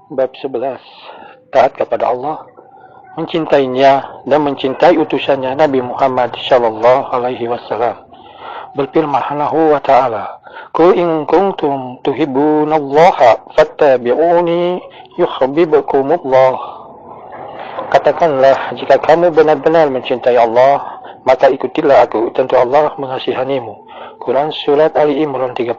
Bab 11. Taat kepada Allah, mencintainya dan mencintai utusannya Nabi Muhammad sallallahu alaihi wasallam. Berfirman-Hu wa ta'ala, Qul in kuntum tuhibbunallaha fattabi'uni yuhibbukumullah. Katakanlah, jika kamu benar-benar mencintai Allah, maka ikutilah aku, tentu Allah mengasihanimu. Quran Surat Ali Imran 31.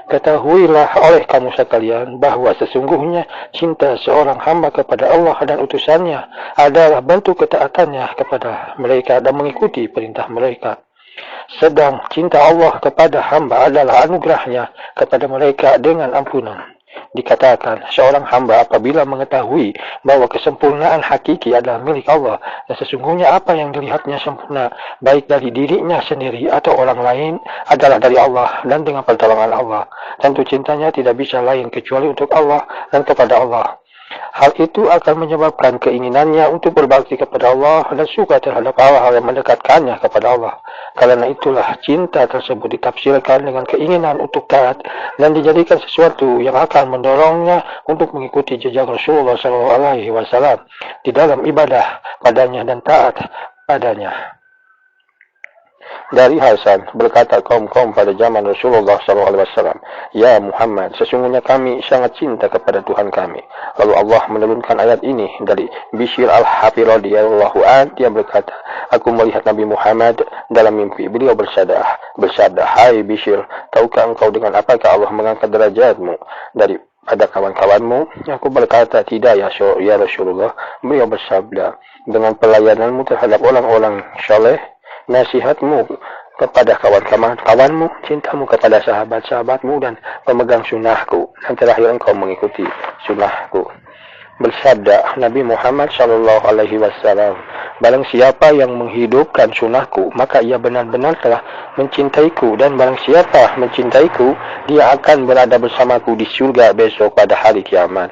Ketahuilah oleh kamu sekalian bahwa sesungguhnya cinta seorang hamba kepada Allah dan utusannya adalah bentuk ketaatannya kepada mereka dan mengikuti perintah mereka. Sedang cinta Allah kepada hamba adalah anugerahnya kepada mereka dengan ampunan. Dikatakan, seorang hamba apabila mengetahui bahwa kesempurnaan hakiki adalah milik Allah dan sesungguhnya apa yang dilihatnya sempurna, baik dari dirinya sendiri atau orang lain, adalah dari Allah dan dengan pertolongan Allah, tentu cintanya tidak bisa lain kecuali untuk Allah dan kepada Allah. Hal itu akan menyebabkan keinginannya untuk berbakti kepada Allah dan suka terhadap hal-hal yang mendekatkannya kepada Allah. Karena itulah cinta tersebut ditafsirkan dengan keinginan untuk taat dan dijadikan sesuatu yang akan mendorongnya untuk mengikuti jejak Rasulullah SAW di dalam ibadah padanya dan taat padanya. Dari Hasan berkata kaum-kaum pada zaman Rasulullah SAW, Ya Muhammad, sesungguhnya kami sangat cinta kepada Tuhan kami. Lalu Allah menurunkan ayat ini dari Bishr al-Hafi radhiyallahu anhu. Dia berkata, aku melihat Nabi Muhammad dalam mimpi. Beliau bersabda, Hai Bishr, tahukah engkau dengan apakah Allah mengangkat derajatmu pada kawan-kawanmu? Aku berkata, tidak ya Rasulullah. Beliau bersabda, dengan pelayananmu terhadap orang-orang saleh, nasihatmu kepada kawan-kawanmu, cintamu kepada sahabat-sahabatmu, dan pemegang sunnahku, dan terakhir engkau mengikuti sunnahku. Bersabda Nabi Muhammad sallallahu alaihi wasallam, barang siapa yang menghidupkan sunnahku, maka ia benar-benar telah mencintaiku, dan barang siapa mencintaiku, dia akan berada bersamaku di surga besok pada hari kiamat.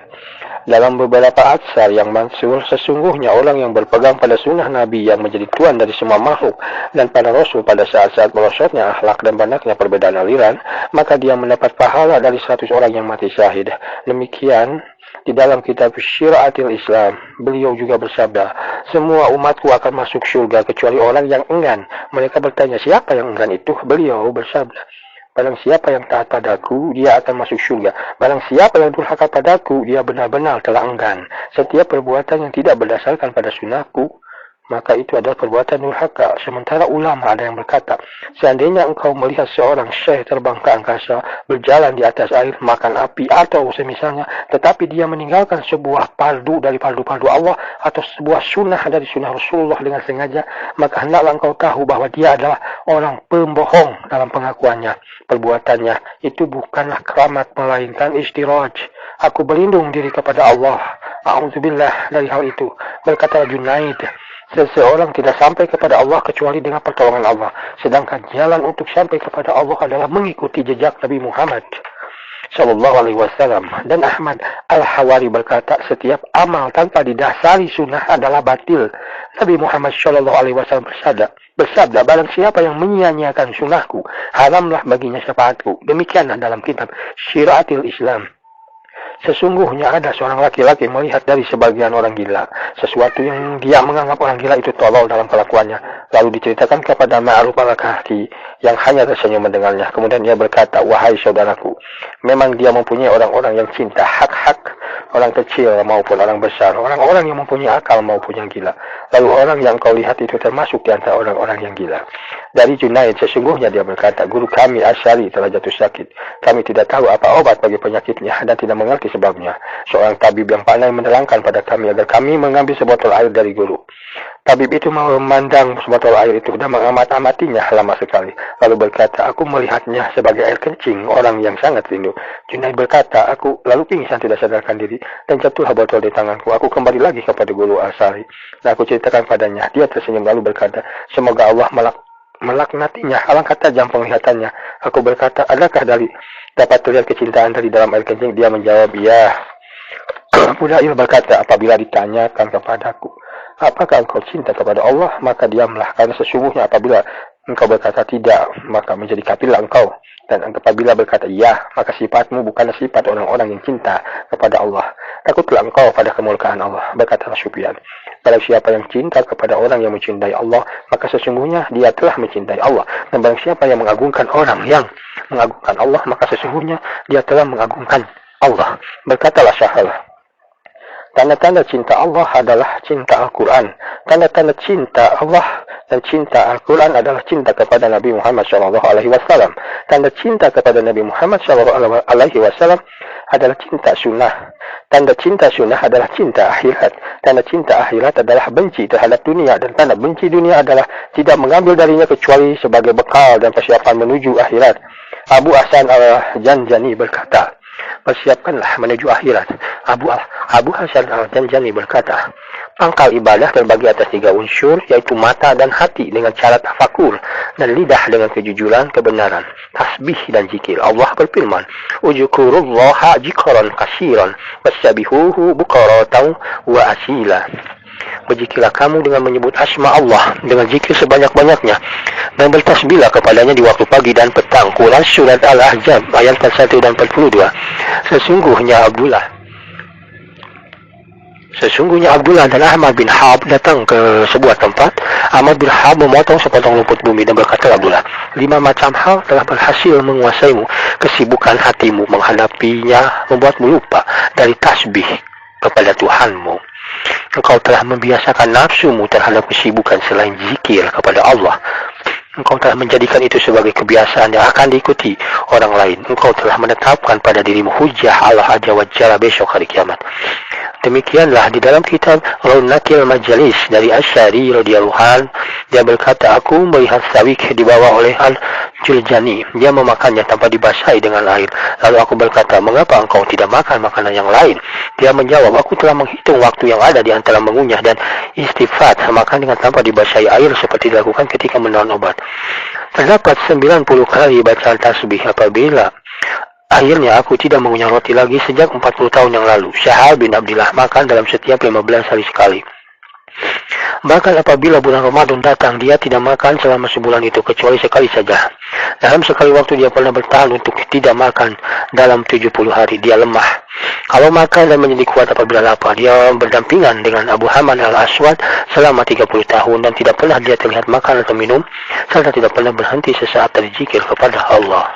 Dalam beberapa atsar yang mansur, sesungguhnya orang yang berpegang pada sunnah Nabi yang menjadi tuan dari semua makhluk dan para rasul pada saat-saat merosotnya akhlak dan banyaknya perbedaan aliran, maka dia mendapat pahala dari 100 orang yang mati syahid. Demikian di dalam kitab Syir'atil Islam, beliau juga bersabda, semua umatku akan masuk surga kecuali orang yang enggan. Mereka bertanya, siapa yang enggan itu? Beliau bersabda, barang siapa yang taat padaku, dia akan masuk surga. Barang siapa yang durhaka padaku, dia benar-benar telah enggan. Setiap perbuatan yang tidak berdasarkan pada sunnahku, maka itu adalah perbuatan durhaka. Sementara ulama ada yang berkata, seandainya engkau melihat seorang syekh terbang ke angkasa, berjalan di atas air, makan api, atau semisalnya, tetapi dia meninggalkan sebuah fardu dari fardu-fardu Allah, atau sebuah sunnah dari sunnah Rasulullah dengan sengaja, maka hendaklah engkau tahu bahwa dia adalah orang pembohong dalam pengakuannya. Perbuatannya itu bukanlah keramat, melainkan istiraj. Aku berlindung diri kepada Allah, a'udzubillah, dari hal itu. Berkata Junaid, seseorang tidak sampai kepada Allah kecuali dengan pertolongan Allah. Sedangkan jalan untuk sampai kepada Allah adalah mengikuti jejak Nabi Muhammad sallallahu alaihi wasallam. Dan Ahmad Al-Hawari berkata, setiap amal tanpa didasari sunnah adalah batil. Nabi Muhammad sallallahu alaihi wasallam bersabda, barang siapa yang menyia-nyiakan sunnahku, haramlah baginya syafaatku. Demikianlah dalam kitab Syir'atil Islam. Sesungguhnya ada seorang laki-laki melihat dari sebagian orang gila sesuatu yang dia menganggap orang gila itu tolol dalam kelakuannya. Lalu diceritakan kepada Ma'ruf al-Kahfi yang hanya tersenyum mendengarnya. Kemudian dia berkata, wahai saudaraku, memang dia mempunyai orang-orang yang cinta hak-hak, orang kecil maupun orang besar, orang-orang yang mempunyai akal maupun yang gila. Lalu orang yang kau lihat itu termasuk di antara orang-orang yang gila. Dari Junaid, sesungguhnya dia berkata, guru kami Asy'ari telah jatuh sakit. Kami tidak tahu apa obat bagi penyakitnya dan tidak mengerti sebabnya. Seorang tabib yang pandai menerangkan pada kami agar kami mengambil sebotol air dari guru. Tabib itu memandang sebotol air itu dan mengamat-amatinya lama sekali. Lalu berkata, aku melihatnya sebagai air kencing orang yang sangat rindu. Junaid berkata, aku lalu pingsan tidak sadarkan diri dan jatuhlah botol di tanganku. Aku kembali lagi kepada guru Asy'ari dan aku ceritakan padanya. Dia tersenyum lalu berkata, semoga Allah melaknatinya, alangkah tajam penglihatannya. Aku berkata, adakah dapat terlihat kecintaan dari dalam air kencing? Dia menjawab, ya. Fudail berkata, apabila ditanyakan kepadaku, apakah engkau cinta kepada Allah? Maka diamlah, karena sesungguhnya apabila Engkau berkata tidak, maka menjadi kafirlah engkau. Dan apabila berkata ya, maka sifatmu bukanlah sifat orang-orang yang cinta kepada Allah. Takutlah engkau pada kemurkaan Allah. Berkatalah Sufyan, barang siapa yang cinta kepada orang yang mencintai Allah, maka sesungguhnya dia telah mencintai Allah. Dan barang siapa yang mengagungkan orang yang mengagungkan Allah, maka sesungguhnya dia telah mengagungkan Allah. Berkatalah Sahal, tanda-tanda cinta Allah adalah cinta Al-Quran. Tanda-tanda cinta Allah dan cinta Al-Quran adalah cinta kepada Nabi Muhammad SAW. Tanda cinta kepada Nabi Muhammad SAW adalah cinta sunnah. Tanda cinta sunnah adalah cinta akhirat. Tanda cinta akhirat adalah benci terhadap dunia. Dan tanda benci dunia adalah tidak mengambil darinya kecuali sebagai bekal dan persiapan menuju akhirat. Abu Hasan Al-Janjani berkata, persiapkanlah menuju akhirat. Abu Hasan Al-Janjani berkata, pangkal ibadah terbagi atas 3 unsur, yaitu mata dan hati dengan cara tafakur, dan lidah dengan kejujuran, kebenaran, tasbih dan zikir. Allah berfirman, Ujukurullaha jikran kasiran, wasyabihuhu bukaratan wa asila. Berzikirlah kamu dengan menyebut asma Allah dengan zikir sebanyak-banyaknya, dan bertasbihlah kepadanya di waktu pagi dan petang. Quran Surat Al-Ahzab ayat 41 dan 42. Sesungguhnya Abdullah dan Ahmad bin Hab datang ke sebuah tempat. Ahmad bin Hab memotong sepotong rumput bumi dan berkata, Abdullah, 5 macam hal telah berhasil menguasaimu. Kesibukan hatimu menghadapinya membuatmu lupa dari tasbih kepada Tuhanmu. Engkau telah membiasakan nafsumu terhadap kesibukan selain zikir kepada Allah. Engkau telah menjadikan itu sebagai kebiasaan yang akan diikuti orang lain. Engkau telah menetapkan pada dirimu hujjah Allah Azza wa Jalla besok hari kiamat. Demikianlah di dalam kitab Raunakil Majalis dari Asy'ari radhiyallahu anhu, dia berkata, aku melihat sawik dibawa oleh Al-Juljani. Dia memakannya tanpa dibasahi dengan air. Lalu aku berkata, mengapa engkau tidak makan makanan yang lain? Dia menjawab, aku telah menghitung waktu yang ada di antara mengunyah dan istifat, makan dengan tanpa dibasahi air seperti dilakukan ketika menelan obat. Terdapat 90 kali bacaan tasbih. Apabila akhirnya aku tidak mengunyah roti lagi sejak 40 tahun yang lalu. Syahal bin Abdillah makan dalam setiap 15 hari sekali. Bahkan apabila bulan Ramadan datang, dia tidak makan selama sebulan itu kecuali sekali saja. Dalam sekali waktu dia pernah bertahan untuk tidak makan dalam 70 hari. Dia lemah kalau makan dan menjadi kuat apabila lapar. Dia berdampingan dengan Abu Haman Al-Aswad selama 30 tahun dan tidak pernah dia terlihat makan atau minum, serta tidak pernah berhenti sesaat dari zikir kepada Allah.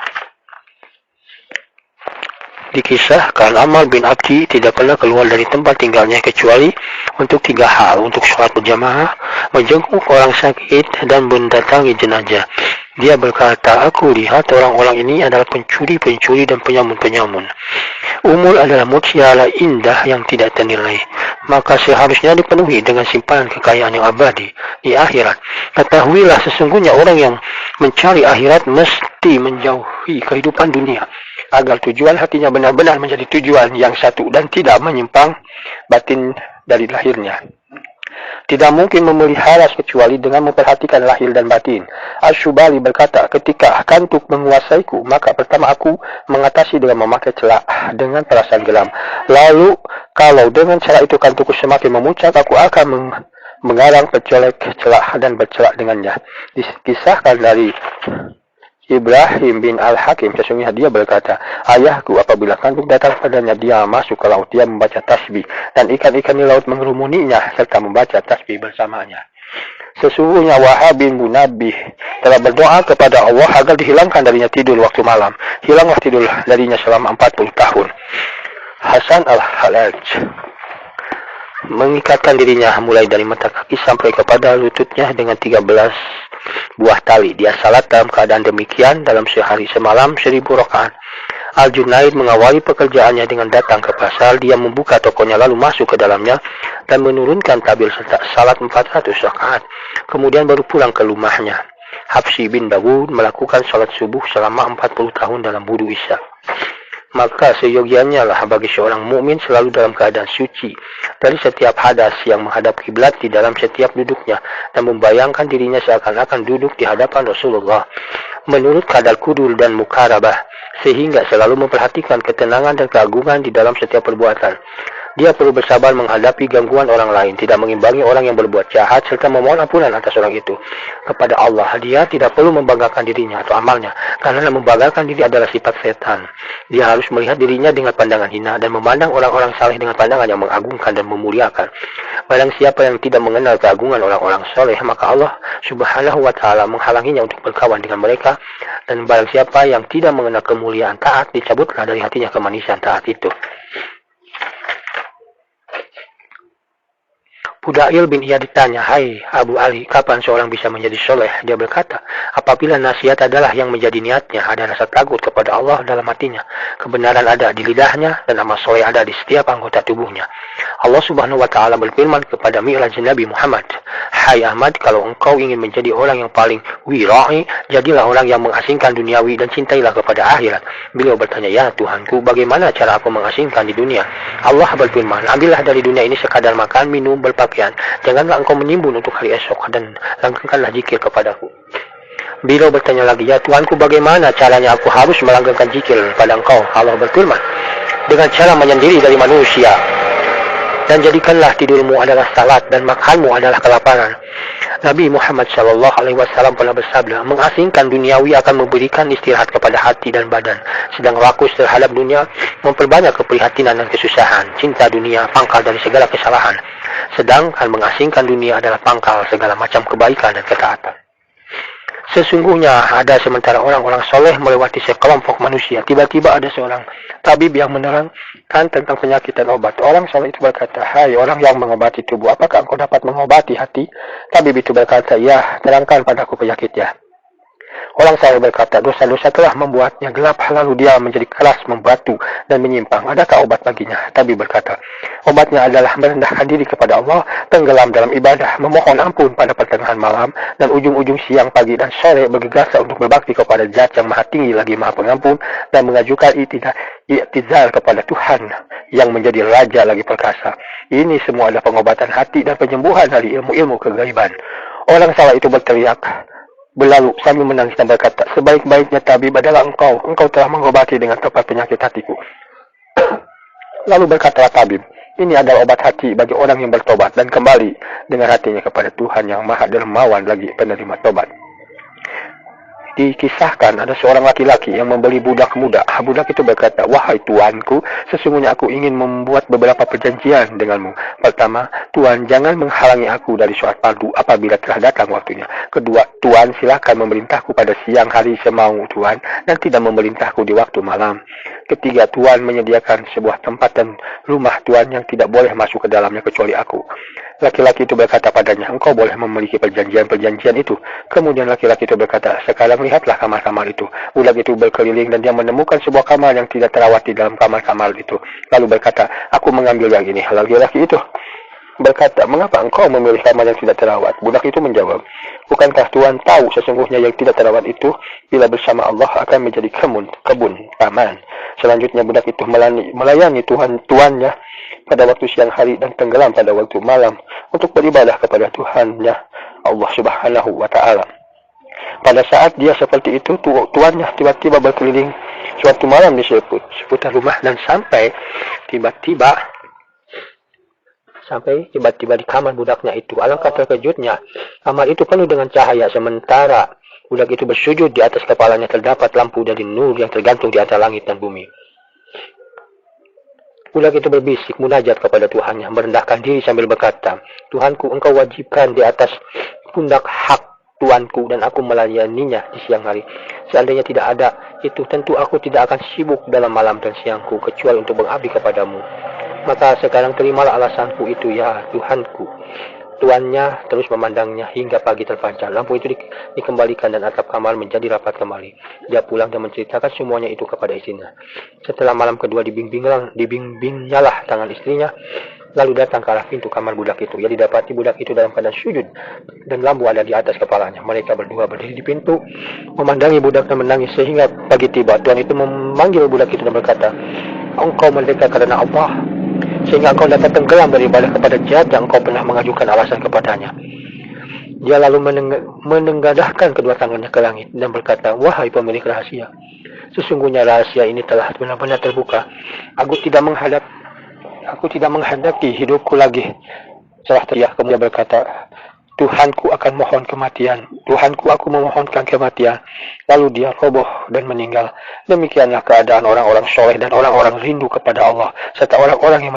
Dikisahkan Ammar bin Abdi tidak pernah keluar dari tempat tinggalnya kecuali untuk 3 hal: untuk sholat berjamaah, menjenguk orang sakit, dan mendatangi jenazah. Dia berkata, aku lihat orang-orang ini adalah pencuri-pencuri dan penyamun-penyamun. Umur adalah mutiara indah yang tidak ternilai, maka seharusnya dipenuhi dengan simpanan kekayaan yang abadi di akhirat. Ketahuilah, sesungguhnya orang yang mencari akhirat mesti menjauhi kehidupan dunia, agar tujuan hatinya benar-benar menjadi tujuan yang satu dan tidak menyimpang batin dari lahirnya. Tidak mungkin memelihara kecuali dengan memperhatikan lahir dan batin. Asy-Syubali berkata, ketika kantuk menguasaiku, maka pertama aku mengatasi dengan memakai celak dengan perasaan geram. Lalu kalau dengan cara itu kantukku semakin memuncak, aku akan mengarang pecolek celak dan bercelak dengannya. Dikisahkan dari Ibrahim bin Al-Hakim, sesungguhnya dia berkata, ayahku apabila kantuk datang padanya, dia masuk ke laut, dia membaca tasbih, dan ikan-ikan di laut mengerumuninya serta membaca tasbih bersamanya. Sesungguhnya Wahab bin Munabih telah berdoa kepada Allah agar dihilangkan darinya tidur waktu malam. Hilanglah tidur darinya selama 40 tahun. Hasan Al-Halaj mengikatkan dirinya mulai dari mata kaki sampai kepada lututnya dengan 13 buah tali. Dia salat dalam keadaan demikian dalam sehari semalam 1000 rakaat. Al-Junaid mengawali pekerjaannya dengan datang ke pasar. Dia membuka tokonya lalu masuk ke dalamnya dan menurunkan tabir serta salat 400 rakaat. Kemudian baru pulang ke rumahnya. Habsyi bin Dawud melakukan salat subuh selama 40 tahun dalam wudu isya. Maka seyogianya lah bagi seorang mukmin selalu dalam keadaan suci dari setiap hadas yang menghadap kiblat di dalam setiap duduknya, dan membayangkan dirinya seakan-akan duduk di hadapan Rasulullah menurut kadar kudul dan mukarabah, sehingga selalu memperhatikan ketenangan dan keagungan di dalam setiap perbuatan. Dia perlu bersabar menghadapi gangguan orang lain, tidak mengimbangi orang yang berbuat jahat, serta memohon ampunan atas orang itu kepada Allah. Dia tidak perlu membanggakan dirinya atau amalnya, karena membanggakan diri adalah sifat setan. Dia harus melihat dirinya dengan pandangan hina dan memandang orang-orang saleh dengan pandangan yang mengagungkan dan memuliakan. Barang siapa yang tidak mengenal keagungan orang-orang saleh, maka Allah Subhanahu wa Ta'ala menghalanginya untuk berkawan dengan mereka. Dan barang siapa yang tidak mengenal kemuliaan taat, dicabutlah dari hatinya kemanisan taat itu. Fudail bin Iyad ditanya, "Hai Abu Ali, kapan seorang bisa menjadi soleh?" Dia berkata, "Apabila nasihat adalah yang menjadi niatnya, ada rasa takut kepada Allah dalam hatinya, kebenaran ada di lidahnya, dan amal soleh ada di setiap anggota tubuhnya." Allah Subhanahu wa Ta'ala berfirman kepada Mi'raj Nabi Muhammad, "Hai Ahmad, kalau engkau ingin menjadi orang yang paling wira'i, jadilah orang yang mengasingkan duniawi dan cintailah kepada akhirat." Beliau bertanya, "Ya Tuhanku, bagaimana cara aku mengasingkan di dunia?" Allah berfirman, "Ambillah dari dunia ini sekadar makan, minum, berpakaian. Janganlah engkau menimbun untuk hari esok, dan langgengkanlah zikir kepadaku." Beliau bertanya lagi, "Ya Tuhanku, bagaimana caranya aku harus melanggengkan zikir pada engkau?" Allah berfirman, "Dengan cara menyendiri dari manusia. Dan jadikanlah tidurmu adalah salat dan makanmu adalah kelaparan." Nabi Muhammad SAW pernah bersabda, "Mengasingkan duniawi akan memberikan istirahat kepada hati dan badan, sedang rakus terhadap dunia memperbanyak keprihatinan dan kesusahan. Cinta dunia pangkal dari segala kesalahan, sedangkan mengasingkan dunia adalah pangkal segala macam kebaikan dan ketaatan." Sesungguhnya ada sementara orang-orang soleh melewati sekelompok manusia. Tiba-tiba ada seorang tabib yang menerangkan tentang penyakit dan obat. Orang soleh itu berkata, "Hai orang yang mengobati tubuh, apakah engkau dapat mengobati hati?" Tabib itu berkata, "Ya, terangkan padaku penyakitnya." Orang soleh berkata, "Dosa-dosa telah membuatnya gelap, lalu dia menjadi keras, membatu, dan menyimpang. Adakah obat baginya?" Tabib berkata, "Obatnya adalah merendahkan diri kepada Allah, tenggelam dalam ibadah, memohon ampun pada pertengahan malam, dan ujung-ujung siang, pagi, dan sore bergegas untuk berbakti kepada Zat yang maha tinggi lagi maha pengampun, dan mengajukan i'tizal kepada Tuhan yang menjadi Raja lagi perkasa. Ini semua adalah pengobatan hati dan penyembuhan dari ilmu-ilmu kegaiban." Orang salah itu berteriak berlalu sambil menangis dan berkata, "Sebaik-baiknya tabib adalah engkau. Engkau telah mengobati dengan tepat penyakit hatiku." Lalu berkatalah tabib, "Ini adalah obat hati bagi orang yang bertobat dan kembali dengan hatinya kepada Tuhan yang maha dermawan lagi penerima tobat." Dikisahkan ada seorang laki-laki yang membeli budak muda. Budak itu berkata, "Wahai tuanku, sesungguhnya aku ingin membuat beberapa perjanjian denganmu. Pertama, Tuan jangan menghalangi aku dari sholat fardu apabila telah datang waktunya. Kedua, Tuan silakan memerintahku pada siang hari semau Tuan, dan tidak memerintahku di waktu malam. Ketiga, Tuan menyediakan sebuah tempat dan rumah Tuan yang tidak boleh masuk ke dalamnya kecuali aku." Laki-laki itu berkata padanya, "Engkau boleh memiliki perjanjian-perjanjian itu." Kemudian laki-laki itu berkata, "Sekarang lihatlah kamar-kamar itu." Budak itu berkeliling dan dia menemukan sebuah kamar yang tidak terawat di dalam kamar-kamar itu. Lalu berkata, "Aku mengambil yang ini." Laki-laki itu berkata, "Mengapa engkau memilih kamar yang tidak terawat?" Budak itu menjawab, "Bukankah Tuhan tahu sesungguhnya yang tidak terawat itu bila bersama Allah akan menjadi kebun taman?" Selanjutnya budak itu melayani tuannya pada waktu siang hari dan tenggelam pada waktu malam untuk beribadah kepada Tuhannya Allah Subhanahu wa Ta'ala. Pada saat dia seperti itu, tuannya tiba-tiba berkeliling suatu malam di seputar rumah dan sampai tiba-tiba di kamar budaknya itu. Alangkah terkejutnya, kamar itu penuh dengan cahaya, sementara budak itu bersujud di atas kepalanya terdapat lampu dari nur yang tergantung di atas langit dan bumi. Budak itu berbisik munajat kepada Tuhannya, merendahkan diri sambil berkata, "Tuhanku, engkau wajibkan di atas pundak hak Tuanku dan aku melayaninya di siang hari. Seandainya tidak ada itu, tentu aku tidak akan sibuk dalam malam dan siangku kecuali untuk mengabdi kepadamu. Maka sekarang terimalah alasanku itu, ya Tuhanku." Tuannya terus memandangnya hingga pagi terpancar. Lampu itu dikembalikan dan atap kamar menjadi rapat kembali. Dia pulang dan menceritakan semuanya itu kepada istrinya. Setelah malam kedua dibimbingnyalah tangan istrinya. Lalu datang ke arah pintu kamar budak itu. Ia didapati budak itu dalam keadaan sujud dan lampu ada di atas kepalanya. Mereka berdua berdiri di pintu memandangi budak dan menangis sehingga pagi tiba. Tuan itu memanggil budak itu dan berkata, "Engkau merdeka karena Allah, sehingga engkau dapat tenggelam beribadah kepada Zat yang engkau pernah mengajukan alasan kepadanya." Dia lalu menengadahkan kedua tangannya ke langit dan berkata, "Wahai pemilik rahasia, sesungguhnya rahasia ini telah benar-benar terbuka. aku tidak menghendaki hidupku lagi. Setelah dia kemudian berkata, Tuhanku akan mohon kematian. Tuhanku, aku memohonkan kematian. Lalu dia roboh dan meninggal. Demikianlah keadaan orang-orang soleh dan orang-orang rindu kepada Allah serta orang-orang yang